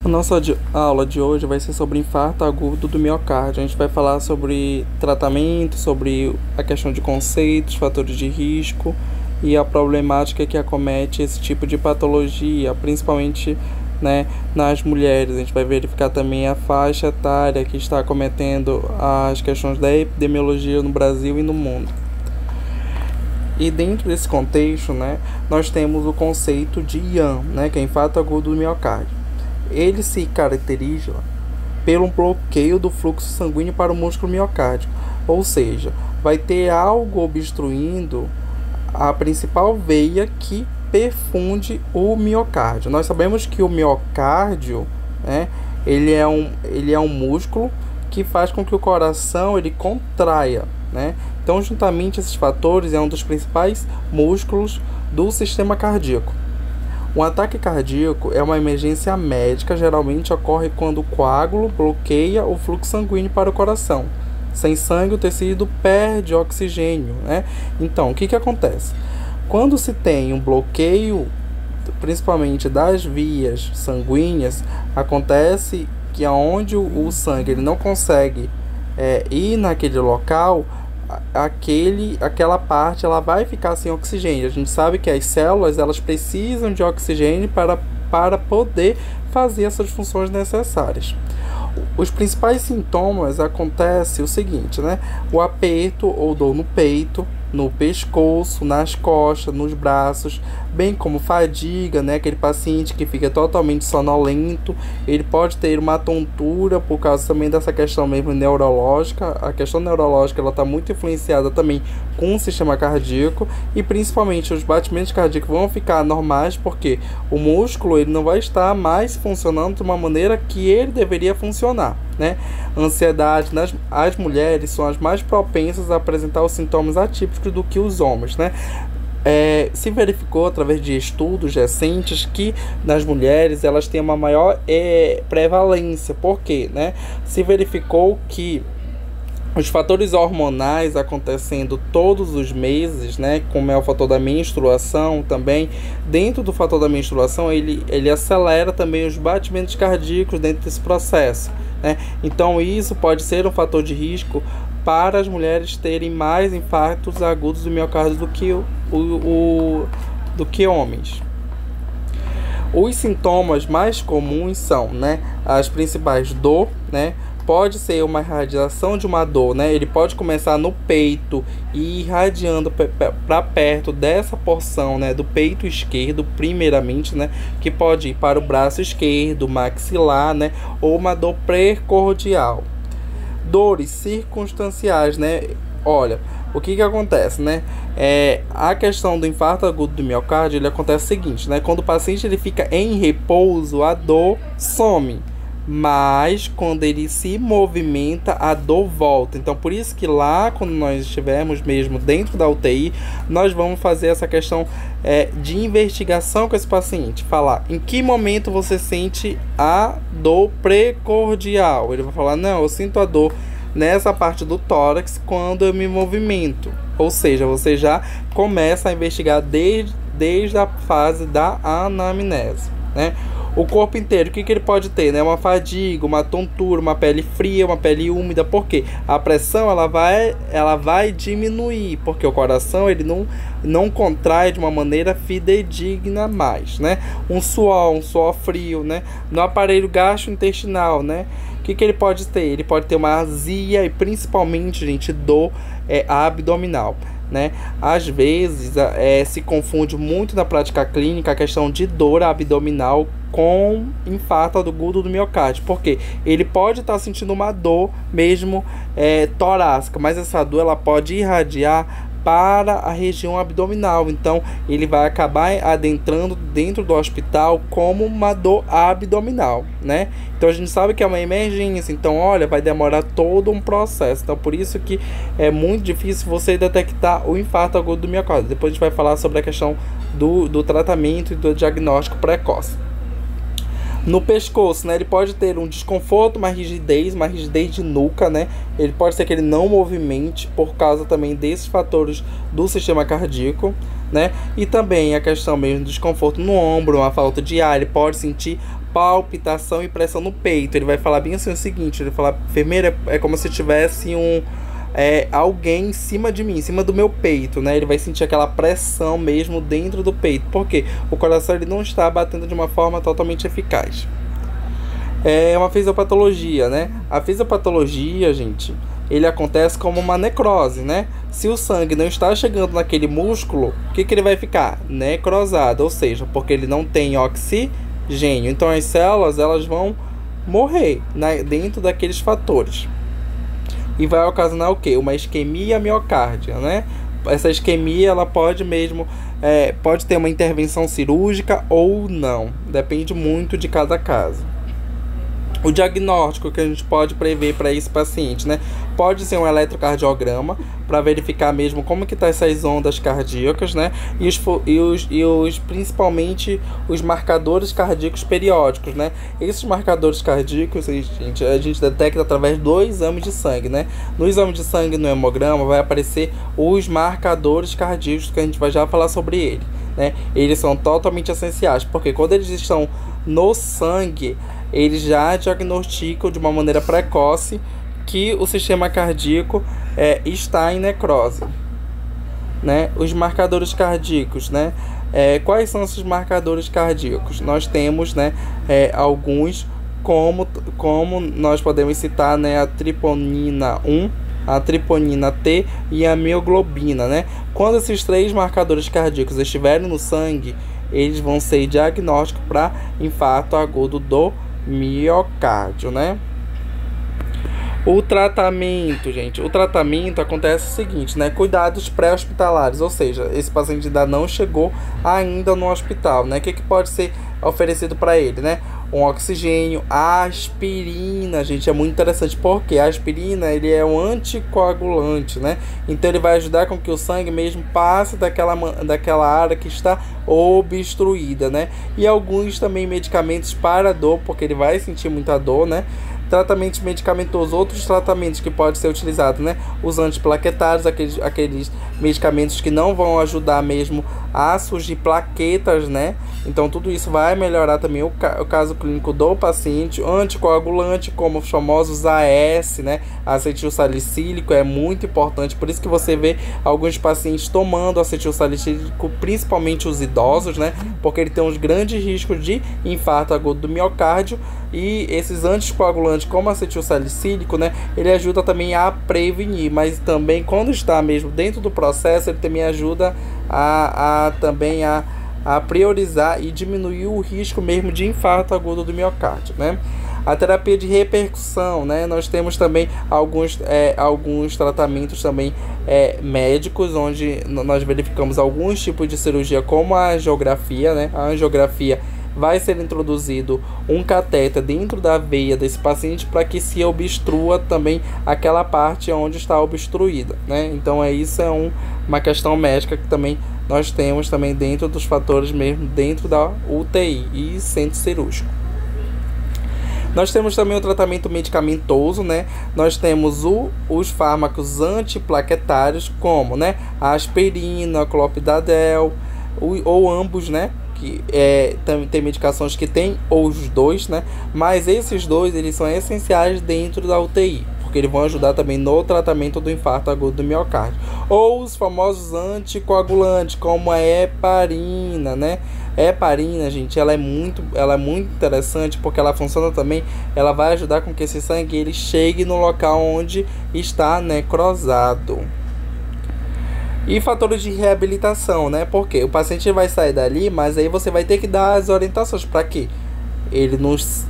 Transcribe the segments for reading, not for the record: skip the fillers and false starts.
A nossa aula de hoje vai ser sobre infarto agudo do miocárdio. A gente vai falar sobre tratamento, sobre a questão de conceitos, fatores de risco e a problemática que acomete esse tipo de patologia, principalmente, né, nas mulheres. A gente vai verificar também a faixa etária que está acometendo as questões da epidemiologia no Brasil e no mundo. E dentro desse contexto, né, nós temos o conceito de IAM, né, que é infarto agudo do miocárdio. Ele se caracteriza pelo bloqueio do fluxo sanguíneo para o músculo miocárdico, ou seja, vai ter algo obstruindo a principal veia que perfunde o miocárdio. Nós sabemos que o miocárdio, né, ele é um músculo que faz com que o coração ele contraia, né? Então, juntamente esses fatores é um dos principais músculos do sistema cardíaco. Um ataque cardíaco é uma emergência médica, geralmente ocorre quando o coágulo bloqueia o fluxo sanguíneo para o coração. Sem sangue, o tecido perde oxigênio, né? Então, o que acontece? Quando se tem um bloqueio, principalmente das vias sanguíneas, acontece que aonde o sangue ele não consegue ir naquele local, aquela parte ela vai ficar sem oxigênio. A gente sabe que as células elas precisam de oxigênio para poder fazer essas funções necessárias. Os principais sintomas acontecem o seguinte, né? O aperto ou dor no peito, no pescoço, nas costas, nos braços, bem como fadiga, né? Aquele paciente que fica totalmente sonolento, ele pode ter uma tontura por causa também dessa questão mesmo neurológica. A questão neurológica ela está muito influenciada também com o sistema cardíaco e principalmente os batimentos cardíacos vão ficar normais porque o músculo ele não vai estar mais funcionando de uma maneira que ele deveria funcionar, né? Ansiedade, as mulheres são as mais propensas a apresentar os sintomas atípicos do que os homens, né? Se verificou através de estudos recentes que nas mulheres elas têm uma maior prevalência. Por quê, né? Se verificou que os fatores hormonais acontecendo todos os meses, né, como é o fator da menstruação também, dentro do fator da menstruação ele acelera também os batimentos cardíacos dentro desse processo, né? Então isso pode ser um fator de risco para as mulheres terem mais infartos agudos do miocárdio do que homens. Os sintomas mais comuns são, né, as principais dor, né? Pode ser uma irradiação de uma dor, né? Ele pode começar no peito e irradiando para perto dessa porção, né, do peito esquerdo, primeiramente, né, que pode ir para o braço esquerdo, maxilar, né, ou uma dor precordial. Dores circunstanciais, né? Olha, o que acontece, né? A questão do infarto agudo do miocárdio, ele acontece o seguinte, né? Quando o paciente ele fica em repouso, a dor some. Mas quando ele se movimenta, a dor volta. Então, por isso que lá, quando nós estivermos mesmo dentro da UTI, nós vamos fazer essa questão de investigação com esse paciente. Falar em que momento você sente a dor precordial. Ele vai falar, não, eu sinto a dor nessa parte do tórax quando eu me movimento. Ou seja, você já começa a investigar desde a fase da anamnese, né? O corpo inteiro, o que ele pode ter, né? Uma fadiga, uma tontura, uma pele fria, uma pele úmida. Por quê? A pressão ela vai diminuir, porque o coração ele não contrai de uma maneira fidedigna mais, né? Um suor frio, né? No aparelho gastrointestinal, né? O que ele pode ter? Ele pode ter uma azia e principalmente, gente, dor abdominal, né? Às vezes se confunde muito na prática clínica a questão de dor abdominal com infarto agudo do miocárdio, porque ele pode estar sentindo uma dor mesmo torácica, mas essa dor ela pode irradiar para a região abdominal, então ele vai acabar adentrando dentro do hospital como uma dor abdominal, né? Então a gente sabe que é uma emergência, então olha, vai demorar todo um processo, então por isso que é muito difícil você detectar o infarto agudo do miocárdio. Depois a gente vai falar sobre a questão do tratamento e do diagnóstico precoce. No pescoço, né, ele pode ter um desconforto, uma rigidez de nuca, né? Ele pode ser que ele não movimente por causa também desses fatores do sistema cardíaco, né? E também a questão mesmo do desconforto no ombro, uma falta de ar, ele pode sentir palpitação e pressão no peito. Ele vai falar bem assim o seguinte, ele vai falar, enfermeira, é como se tivesse alguém em cima de mim, em cima do meu peito, né? Ele vai sentir aquela pressão mesmo dentro do peito. Por quê? O coração ele não está batendo de uma forma totalmente eficaz. É uma fisiopatologia, né? A fisiopatologia, gente, ele acontece como uma necrose, né? Se o sangue não está chegando naquele músculo, o que ele vai ficar? Necrosado, ou seja, porque ele não tem oxigênio. Então as células elas vão morrer dentro daqueles fatores. E vai ocasionar o quê? Uma isquemia miocárdia, né? Essa isquemia ela pode mesmo pode ter uma intervenção cirúrgica ou não. Depende muito de cada caso. O diagnóstico que a gente pode prever para esse paciente, né? Pode ser um eletrocardiograma para verificar mesmo como que tá essas ondas cardíacas, né? E principalmente os marcadores cardíacos periódicos, né? Esses marcadores cardíacos, a gente detecta através do exame de sangue, né? No exame de sangue, no hemograma, vai aparecer os marcadores cardíacos que a gente vai já falar sobre ele, né? Eles são totalmente essenciais, porque quando eles estão no sangue, eles já diagnosticam de uma maneira precoce que o sistema cardíaco está em necrose, né? Os marcadores cardíacos, né? Quais são esses marcadores cardíacos? Nós temos, né, alguns, como nós podemos citar, né, a troponina 1, a troponina T e a mioglobina, né? Quando esses três marcadores cardíacos estiverem no sangue, eles vão ser diagnósticos para infarto agudo do miocárdio, né? O tratamento, gente, o tratamento acontece o seguinte, né? Cuidados pré-hospitalares, ou seja, esse paciente ainda não chegou ainda no hospital, né? O que pode ser oferecido para ele, né? Um oxigênio, a aspirina, gente, é muito interessante, porque a aspirina, ele é um anticoagulante, né? Então ele vai ajudar com que o sangue mesmo passe daquela área que está obstruída, né? E alguns também medicamentos para dor, porque ele vai sentir muita dor, né? Tratamentos medicamentosos, outros tratamentos que podem ser utilizados, né? Os antiplaquetários, aqueles medicamentos que não vão ajudar mesmo a surgir plaquetas, né? Então tudo isso vai melhorar também o caso clínico do paciente. Anticoagulante, como os famosos AS, né? Acetilsalicílico é muito importante, por isso que você vê alguns pacientes tomando acetilsalicílico, principalmente os idosos, né? Porque ele tem uns grandes riscos de infarto agudo do miocárdio, e esses anticoagulantes como acetilsalicílico, né, ele ajuda também a prevenir, mas também quando está mesmo dentro do processo, ele também ajuda a priorizar e diminuir o risco mesmo de infarto agudo do miocárdio, né? A terapia de repercussão, né? Nós temos também alguns tratamentos também médicos, onde nós verificamos alguns tipos de cirurgia, como a angiografia, né? A angiografia vai ser introduzido um catéter dentro da veia desse paciente para que se obstrua também aquela parte onde está obstruída, né? Então isso é uma questão médica que também nós temos também dentro dos fatores mesmo dentro da UTI e centro cirúrgico. Nós temos também o tratamento medicamentoso, né? Nós temos os fármacos antiplaquetários, como, né, a aspirina, clopidogrel, ou ambos, né? Que tem medicações que tem os dois, né? Mas esses dois, eles são essenciais dentro da UTI, porque eles vão ajudar também no tratamento do infarto agudo do miocárdio. Ou os famosos anticoagulantes, como a heparina, né? Heparina, gente, ela é muito interessante, porque ela funciona também, ela vai ajudar com que esse sangue ele chegue no local onde está necrosado. E fatores de reabilitação, né? Porque o paciente vai sair dali, mas aí você vai ter que dar as orientações para que ele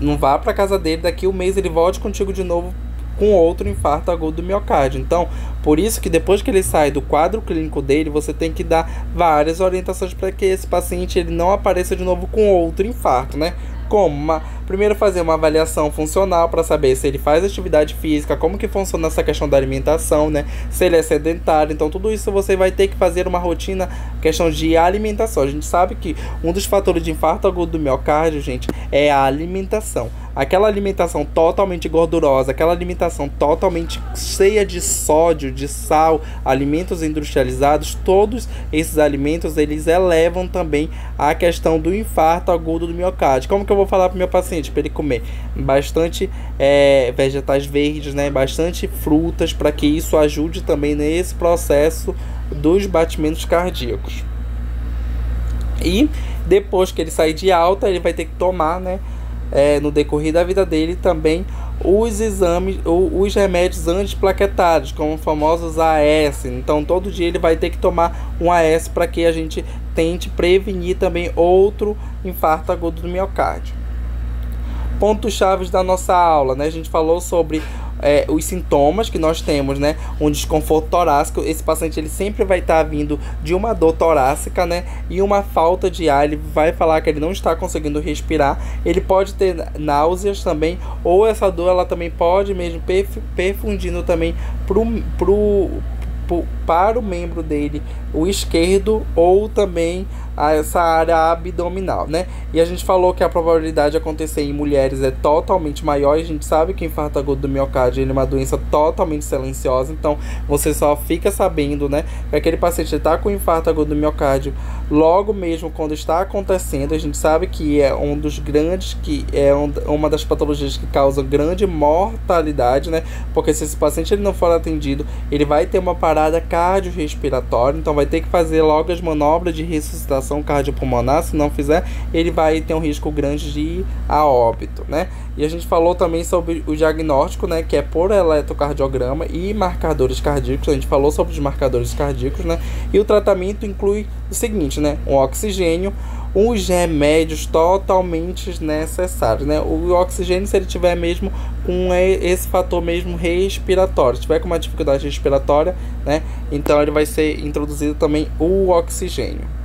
não vá para casa dele, daqui um mês ele volte contigo de novo com outro infarto agudo do miocárdio. Então, por isso que depois que ele sai do quadro clínico dele, você tem que dar várias orientações para que esse paciente ele não apareça de novo com outro infarto, né? Como primeiro fazer uma avaliação funcional para saber se ele faz atividade física, como que funciona essa questão da alimentação, né? Se ele é sedentário. Então tudo isso você vai ter que fazer uma rotina, questão de alimentação. A gente sabe que um dos fatores de infarto agudo do miocárdio, gente, é a alimentação. aquela alimentação totalmente gordurosa, aquela alimentação totalmente cheia de sódio, de sal, alimentos industrializados, todos esses alimentos eles elevam também a questão do infarto agudo do miocárdio. Como que eu vou falar para o meu paciente para ele comer bastante vegetais verdes, né, bastante frutas, para que isso ajude também nesse processo dos batimentos cardíacos. E depois que ele sair de alta, ele vai ter que tomar, né, no decorrer da vida dele também os exames, os remédios antiplaquetários, como os famosos AS. Então todo dia ele vai ter que tomar um AS para que a gente tente prevenir também outro infarto agudo do miocárdio. Pontos chaves da nossa aula, né? A gente falou sobre os sintomas que nós temos, né? Um desconforto torácico. Esse paciente ele sempre vai estar vindo de uma dor torácica, né? E uma falta de ar. Ele vai falar que ele não está conseguindo respirar. Ele pode ter náuseas também, ou essa dor ela também pode mesmo perfundindo também para o membro dele, o esquerdo, ou também essa área abdominal, né? E a gente falou que a probabilidade de acontecer em mulheres é totalmente maior. A gente sabe que o infarto agudo do miocárdio é uma doença totalmente silenciosa, então você só fica sabendo, né, que aquele paciente está com infarto agudo do miocárdio logo mesmo quando está acontecendo. A gente sabe que é um dos grandes, que é uma das patologias que causa grande mortalidade, né? Porque se esse paciente ele não for atendido, ele vai ter uma parada cardiorrespiratória, então vai ter que fazer logo as manobras de ressuscitação cardiopulmonar. Se não fizer, ele vai ter um risco grande de ir a óbito, né? E a gente falou também sobre o diagnóstico, né, que é por eletrocardiograma e marcadores cardíacos. A gente falou sobre os marcadores cardíacos, né? E o tratamento inclui o seguinte, né? O oxigênio, os remédios totalmente necessários, né? O oxigênio, se ele tiver mesmo com esse fator mesmo respiratório, se tiver com uma dificuldade respiratória, né? Então ele vai ser introduzido também o oxigênio.